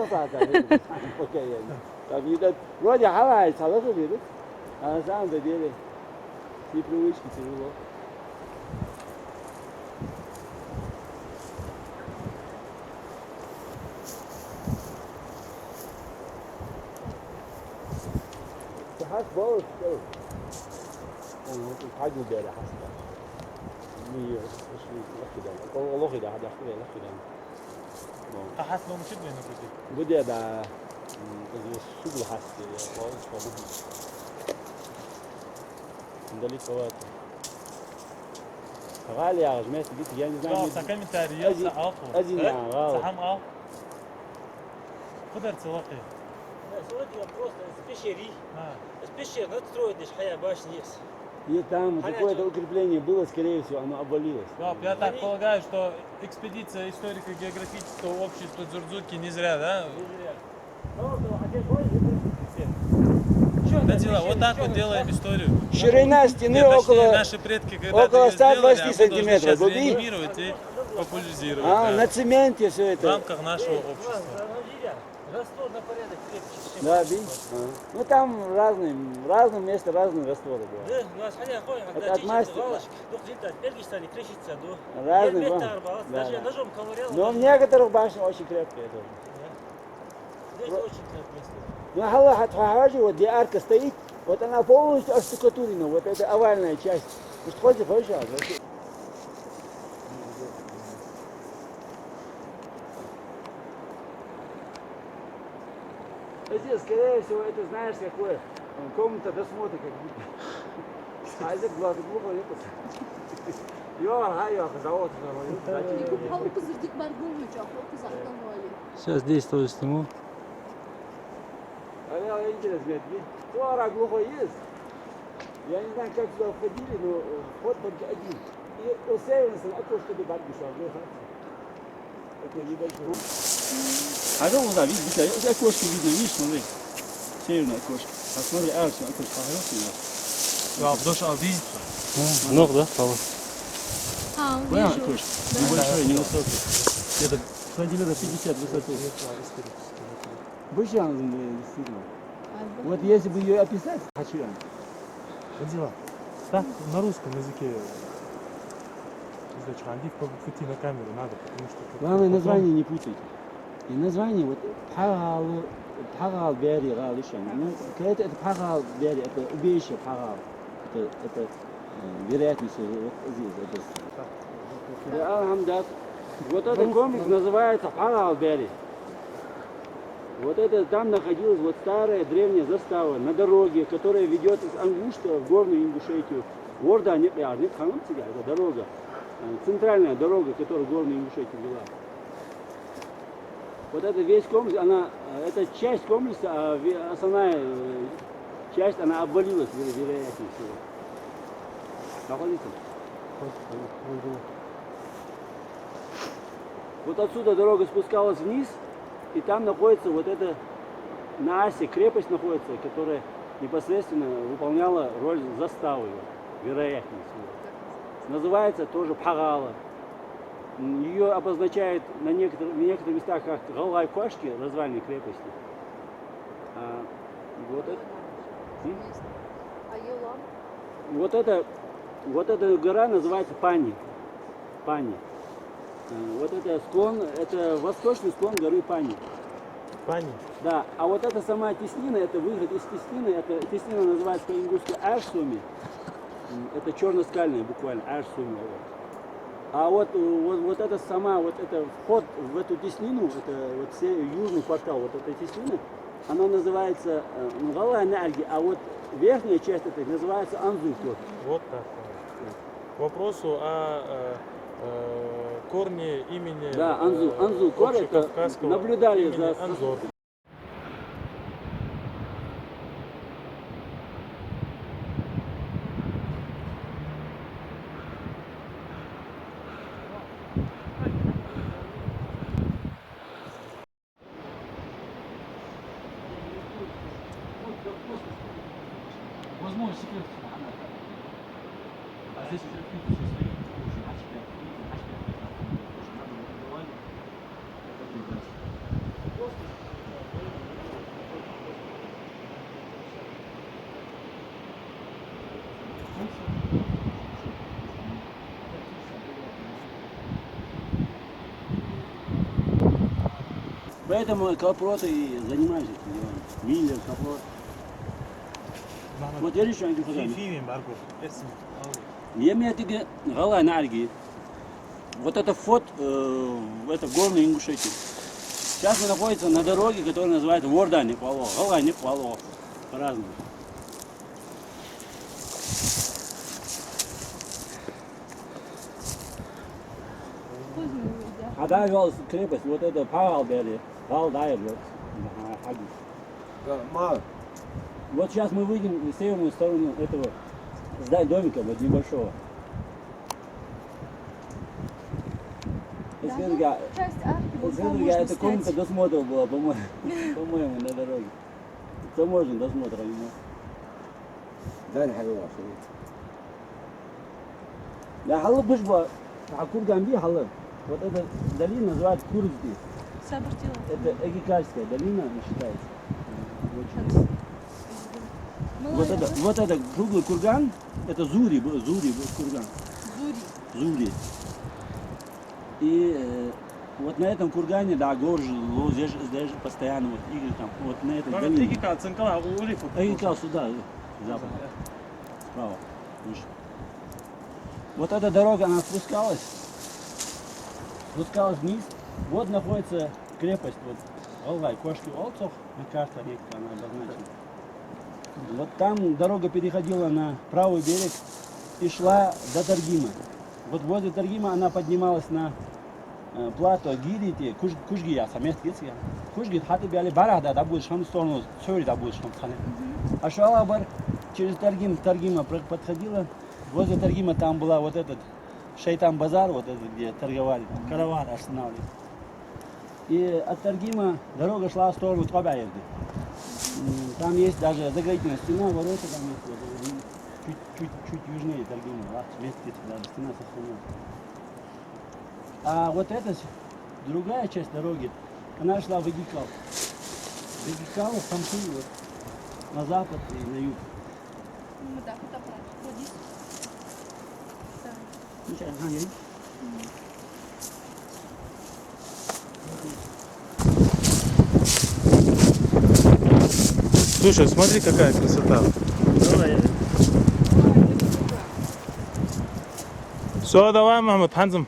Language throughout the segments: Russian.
مساعدة اوكي يعني طب يبقى روجع حلا يتصرفوا بيدك انا سام ده ديري في فلوس كتير له تحس بوش حاجة ديري حسب مية وعشرين لكن والله كده هذا أخوي لكن أحس لو مشيت بينك كده بدي أبع السوق الحاسة خالص فبدي عندي فوات غالي يا جماعة قلت يعني لا سكان من تاريخ ساعات أزين يعني غالي سحم قدرت سواقي Сегодня просто спешери. Спешер, надо строить лишь хая башни. И там какое-то укрепление было, скорее всего, оно обвалилось. Да, я так полагаю, что экспедиция историко-географического общества Дзурдзуки не зря, да? Да дела, вот так вот делаем историю. Ширина стены наши предки когда-то около 120 сантиметров. Реанимировать и популяризировать. На цементе все это. В рамках нашего общества. Раствор на порядок крепче, чем... Да, видишь? Ну там разные места разные растворы бывают. Да, у нас хотя ходим, когда чистят галочки, дух летать, перги стали крышиться, разные, даже ножом ковырял. Но в некоторых башнях очень крепкие тоже. Здесь очень крепкие. Ну, халахат хахажи, вот где арка стоит, вот она полностью оштукатурена, вот эта овальная часть. Ты что хочешь, пожалуйста. Здесь, скорее всего, это знаешь, какое комната досмотра, как будто. А это глаза глухо лепят. Завод. Сейчас здесь тоже сниму. А интересно, говорит, Туара глухой есть. Я не знаю, как сюда входили, но вход только один. И у Севенса окошко до Барбиша, это небольшой. А там вот, да, видите, окошко видно, видишь, смотри. Северное окошко. А смотри, арочное окошко, хорошее. Да, потому что видит. Много, да, стало? Понял окошко? Небольшое, невысокое. Это сантиметров 50 высоты. Бычан, действительно. Вот если бы ее описать, хочу я. Вот дела. Так, на русском языке. Анди пути на камеру надо, потому что... Главное, название не путайте. И название вот Пхагал Бери Галишан. Ну, это Пхагал Бери, это убежище Пхагал. Это вероятность вот здесь. Вот этот комплекс называется Пхагал Бери. Вот это там находилась вот старая древняя застава на дороге, которая ведет из Ангушта в горную Ингушетию. Орда, нет, это дорога. Центральная дорога, которая в горную Ингушетию вела. Вот это весь комплекс, это часть комплекса, а основная часть, она обвалилась, вероятнее всего. Находится? Вот отсюда дорога спускалась вниз, и там находится вот эта на оси крепость находится, которая непосредственно выполняла роль заставы, вероятнее всего. Называется тоже Пхагала. Ее обозначают в некоторых местах как Галай Кошки, развалины крепости. Вот эта гора называется Пани. Пани. Вот это склон, это восточный склон горы Пани. Пани? Да. А вот эта сама теснина, это выход из теснины, эта теснина называется по-ингушски Ашсуми. Это черноскальная буквально, Ашсуми. А вот это сама, вот это вход в эту теснину, это вот южный квартал, вот эта теснина, она называется Галай Нарги, а вот верхняя часть этой называется Анзукор. Вот так. К вопросу о корне имени... Да, Анзукор, это наблюдали за... Анзор. Возможно, секрет. А здесь уже стоит. Поэтому Капрот и занимается этим делом. Миллер, Капрот. Вот я лишь они ходят. Фимин баргу. Эсим. Я имею в виду гала энергии. Вот это вход это в горную Ингушетию. Сейчас мы находимся на дороге, которая называется Ворда Непало. Гала Непало. По-разному. А да, вел крепость, вот это Павалбери, Галдайр. Вот сейчас мы выйдем в северную сторону этого домика, вот небольшого. Часть арки была Это комната досмотра была, по-моему, на дороге. Таможенный досмотр, они могут. Да, халы бышба, а Курганби халы. Вот эта долина называется Курзби. Это Эгикальская долина, она считается. Вот это круглый курган, это Зури был курган. Зури. И вот на этом кургане, да, гор жил, здесь постоянно вот игры там, вот на этой долине. Эгикал сюда, запад, справа, выше. Вот эта дорога, она спускалась вниз. Вот находится крепость, вот, Алгай, Кошки Олцов, на карте она обозначена. Вот там дорога переходила на правый берег и шла до Таргима. Вот возле Таргима она поднималась на плато Гирити, Кушгия, самест Гитсия. Кушгит хаты бяли барахда, да будет шам сторону, сори да будет шам хане. А шла бар через Таргима подходила. Возле Таргима там была вот этот Шейтан базар, вот этот, где торговали, караван останавливали. И от Таргима дорога шла в сторону Тобяевды. Там есть даже заградительная стена, ворота там есть, чуть южнее Таргима, вместе даже стена со стеной. А вот эта другая часть дороги, она шла в Эгикал. В Эгикал, в Самсу, вот, на запад и на юг. Слушай, смотри, какая красота. Все, давай, Махмуд, Ханзам.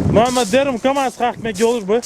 Мама, дерем камаз хак ме гёлш бы.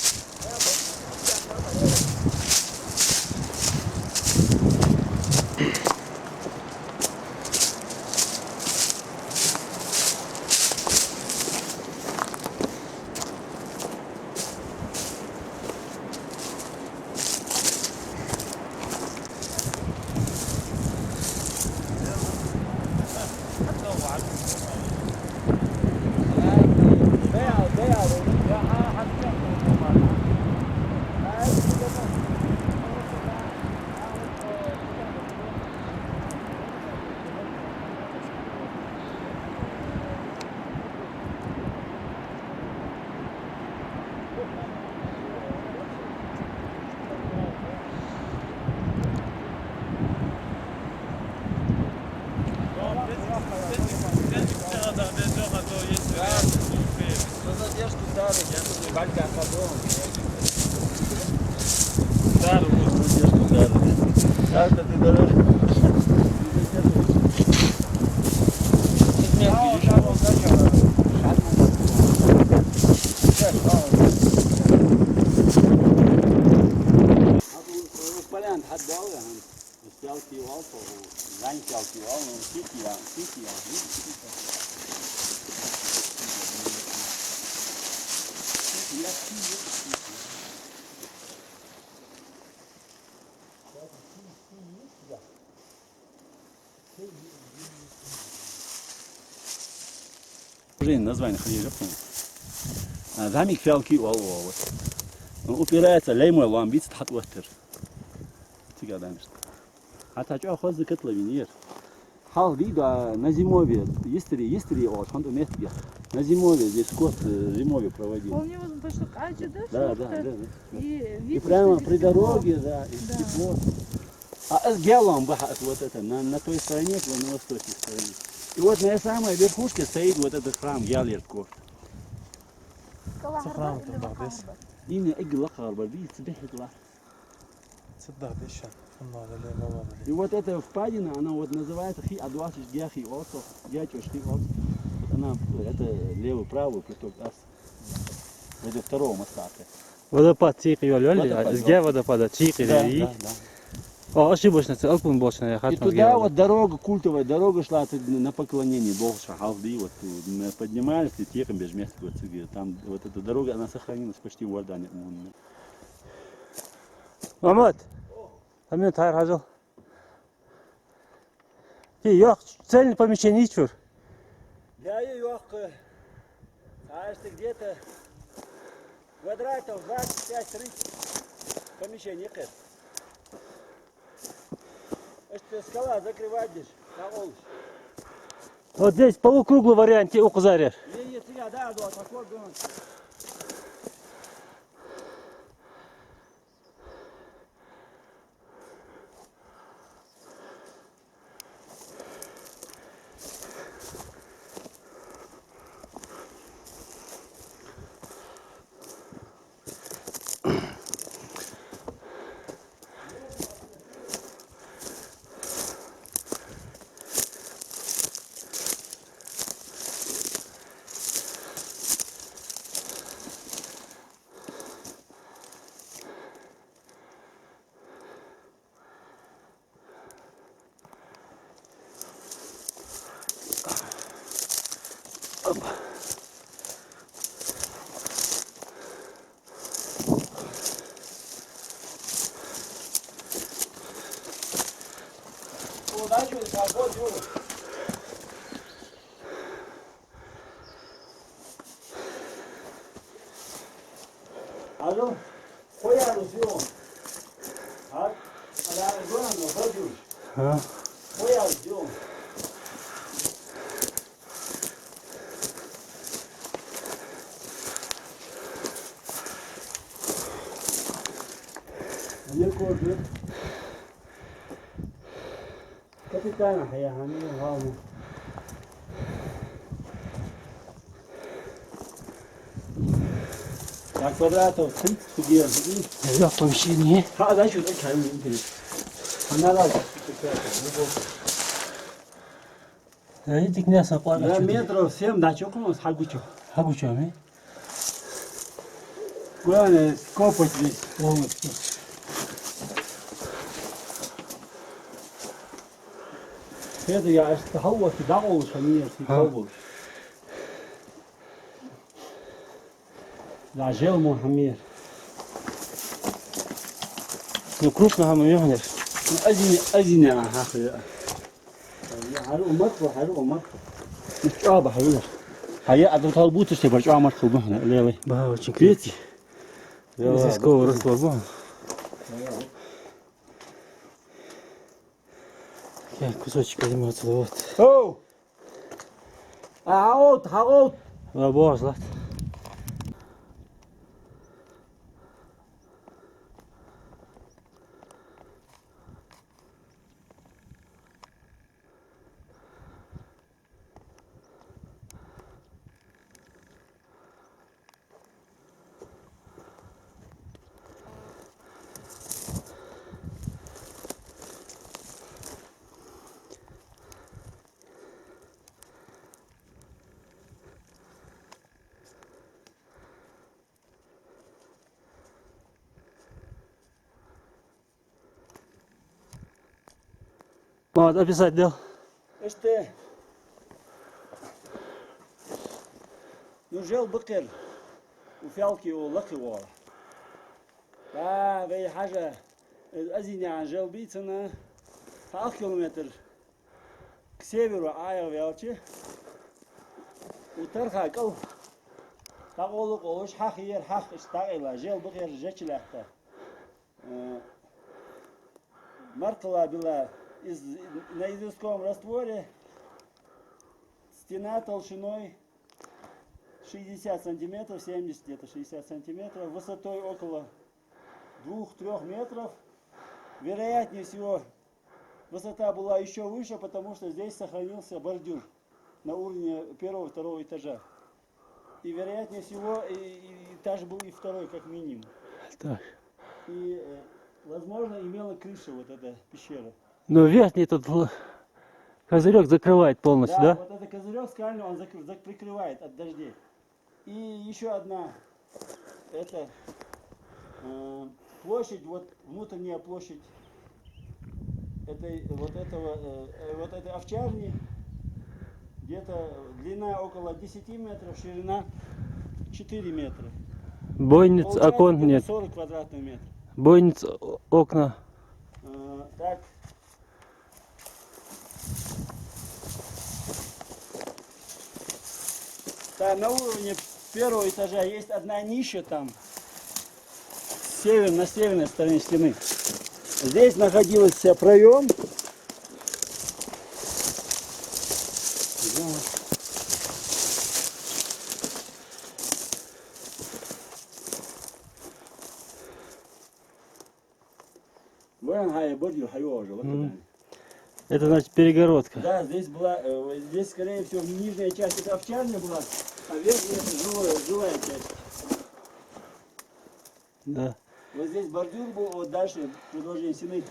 Название ходили. Замик фиалки вот. Он упирается леймой ламбиц хатвастер. Тига дамиш. А тачо хозы котловинер. Хал вида на зимовье. Есть вот он мест где. На зимовье здесь скот зимовье проводил. Вполне возможно, что Катя, да? Да. И И прямо при дороге, да, и тепло. А с гелом вот это, на той стороне, на восточной стороне. И вот на самой верхушке стоит вот этот храм Ялирков. Сохран там, да, без. Имя Игла Харбар, видите, Игла. Сюда, еще. Надо ли, мало ли. И вот эта впадина, она вот называется Хи Адвасиш Гяхи Осо, Гячуш Хи Осо. Вот она, это левый-правый приток Ас. Это второго моста. Водопад Тикри Валюали, Водопад, с где водопада Тикри и... да. О, ошибочно, это Алпун Бочна, я И хочу туда вот дорога, культовая дорога шла на поклонение Богу Шахалды, вот мы поднимались и тихо без места, вот, там вот эта дорога, она сохранилась почти в Иордане. Мамат, Амин Тайр Хажал. Yok, цельное помещение не чур. Да, yok, кажется, где-то квадратов 25-30 помещений. Это скала закрывать здесь, на улице. Вот здесь полукруглый вариант указаришь. Не, да, такой был. Удачи, свободу. Алло, пояду съем. А главное, ходишь. Пояду съем. Мне кожу. Капитана Хаяхами, главное. Так, квадратов 30 удерживай. Yok помещение. А дальше вот чай интересно. Она разница. Эти князя Да, плавят. метров 7, да, что у нас хагучо. Хагучами. Главное, скопать здесь полностью. Это я استهوت دعوة شمير في كوبل. لا جيل محمير. Ну крупно мы ехнешь. أزني أنا هاخذ. حلو مركو حلو مركو. مش حلو. هيا أدو طالبوت تشتي برجع مركو بهنا ليه. Ба, очень كريتي. Здесь скоро расслабон. Я кусочек возьму отсюда, вот. أو. هاوت. Лабо, злат. Вот, описать дел. إشته. نجيل بقر وفيالكي ولقي ورا. في حاجة أزيني عن جيل بيتنا 5 كيلومتر к северу ая велчи. وترخا قو. تقول قوش حخير حخ اشتاقلا جيل بقر جيتشلحتا. Маркала была на известковом растворе, стена толщиной 60 сантиметров, 70 где-то 60 сантиметров, высотой около 2-3 метров. Вероятнее всего высота была еще выше, потому что здесь сохранился бордюр на уровне первого-второго этажа. И вероятнее всего и этаж был и второй, как минимум. Так. И, возможно, имела крыша вот эта пещера. Но верхний тут козырек закрывает полностью, да? Вот этот козырек скальный, он прикрывает от дождей. И еще одна, это площадь, вот внутренняя площадь вот этой овчарни, где-то длина около 10 метров, ширина 4 метра. Бойниц, Получается окон где-то нет. 40 квадратных метров. Бойниц, окна. Так. Да, на уровне первого этажа есть одна ниша там, на северной стороне стены. Здесь находился проем. Это значит перегородка. Да, здесь была, здесь скорее всего нижняя часть это овчарня была, а верхняя это жилая часть. Да. Вот здесь бордюр был, вот дальше продолжение стены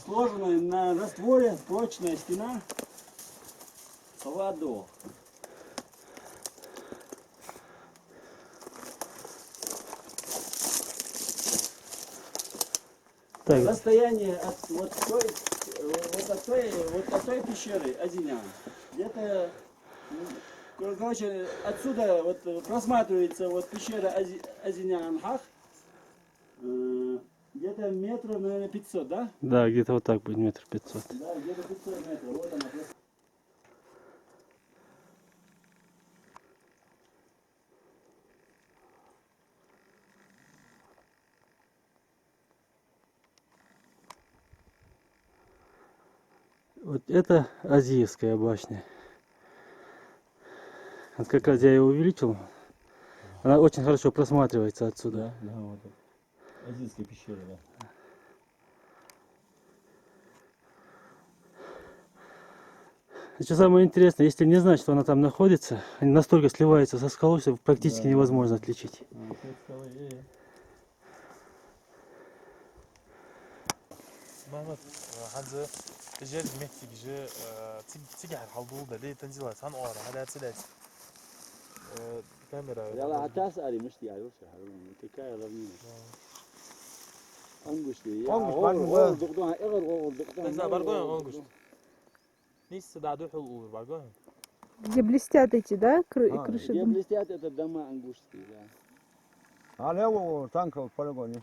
сложенная на растворе, прочная стена. Ладо. Так, Расстояние от вот от той пещеры Азинян где-то, короче, отсюда вот просматривается вот пещера Азинян-Хах, где-то метров, наверное, 500, да? да, где-то вот так будет, 1,5 метра. Да, где-то 500 метров. Вот она. Вот это Азиевская башня. Вот как раз я ее увеличил. Она очень хорошо просматривается отсюда. Да, вот это. Азийская пещера, да. Что самое интересное, если не знать, что она там находится, они настолько сливаются со скалой, что практически невозможно отличить. محمد هذا تجار مكتي جا تيجي على الحوض ده ليه تنزل عن أورا هذا تسلس كاميرا يلا عتاس أري مشتي على وش هذا كيكاية رمية أنقشتي يا غور دقدون إغر دقدون بس برضه أنقش لسه ده عدو حلو برضه Где блестят эти, да, крыши? Где блестят, это дома ангушские, да. А левого танка в полигоне.